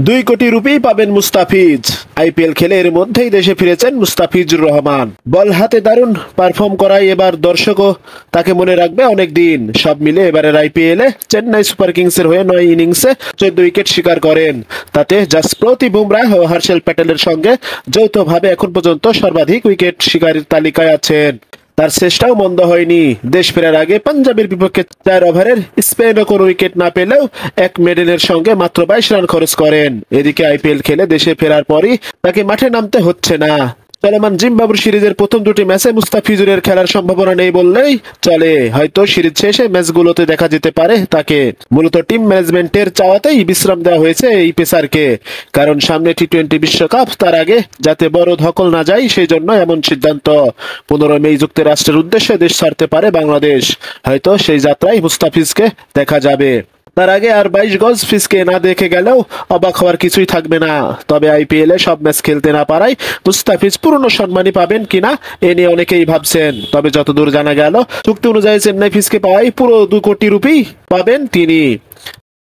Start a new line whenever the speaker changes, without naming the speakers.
2 কোটি রুপি পাবেন মুস্তাফিজ। আইপিএল খেলে এর মধ্যেই দেশে ফিরেছেন মুস্তাফিজুর রহমান। বল হাতে দারুণ পারফর্ম করায় এবার দর্শকও তাকে মনে রাখবে অনেক দিন। সব মিলে এবারের আইপিএলে চেন্নাই সুপার কিংসের হয়ে 9 ইনিংসে 14 উইকেট শিকার করেন। তাতে জাসপ্রীত বুমরাহ ও হর্ষল প্যাটেলের সঙ্গে যৌথভাবে এখন পর্যন্ত সর্বাধিক উইকেট শিকারীর তালিকায় আছেন। তার চেষ্টাও মন্দ হয়নি। দেশ ফেরার আগে পাঞ্জাবের বিপক্ষে 4 ওভারের স্পেনও কোনো উইকেট না পেলেও এক মেডেনের সঙ্গে মাত্র 22 রান খরচ করেন। এদিকে আইপিএল খেলে দেশে ফেরার পরই তাকে মাঠে নামতে হচ্ছে না। চলমান জিম্বাবুয়ে সিরিজের প্রথম 2টি ম্যাচে মুস্তাফিজুরের খেলার সম্ভাবনা নেই বললেই চলে। হয়তো সিরিজ শেষে ম্যাচগুলোতে দেখা যেতে পারে তাকে। মূলত টিম ম্যানেজমেন্টের চাওয়াতেই বিশ্রাম দেওয়া হয়েছে এই পেসারকে। কারণ সামনে টি-20 বিশ্বকাপ, তার আগে যাতে বড় ধকল না যায় সেই জন্য এমন সিদ্ধান্ত। 15 মে যুক্তরাষ্ট্রের উদ্দেশ্যে দেশ ছাড়তে পারে বাংলাদেশ। হয়তো সেই যাত্রায় মুস্তাফিজকে দেখা যাবে। তার আগে আর 22 গজ ফিসকে না দেখে গেলেও অবাক হওয়ার কিছুই থাকবে না। তবে আইপিএলে সব ম্যাচ খেলতে না পারায় মুস্তাফিজ পূর্ণ সম্মানই পাবেন কিনা এ নিয়ে অনেকেই ভাবছেন। তবে যতদূর জানা গেল, চুক্তি অনুযায়ী চেন্নাই ফিসকে পাওয়াই পুরো 2 কোটি রুপি পাবেন তিনি।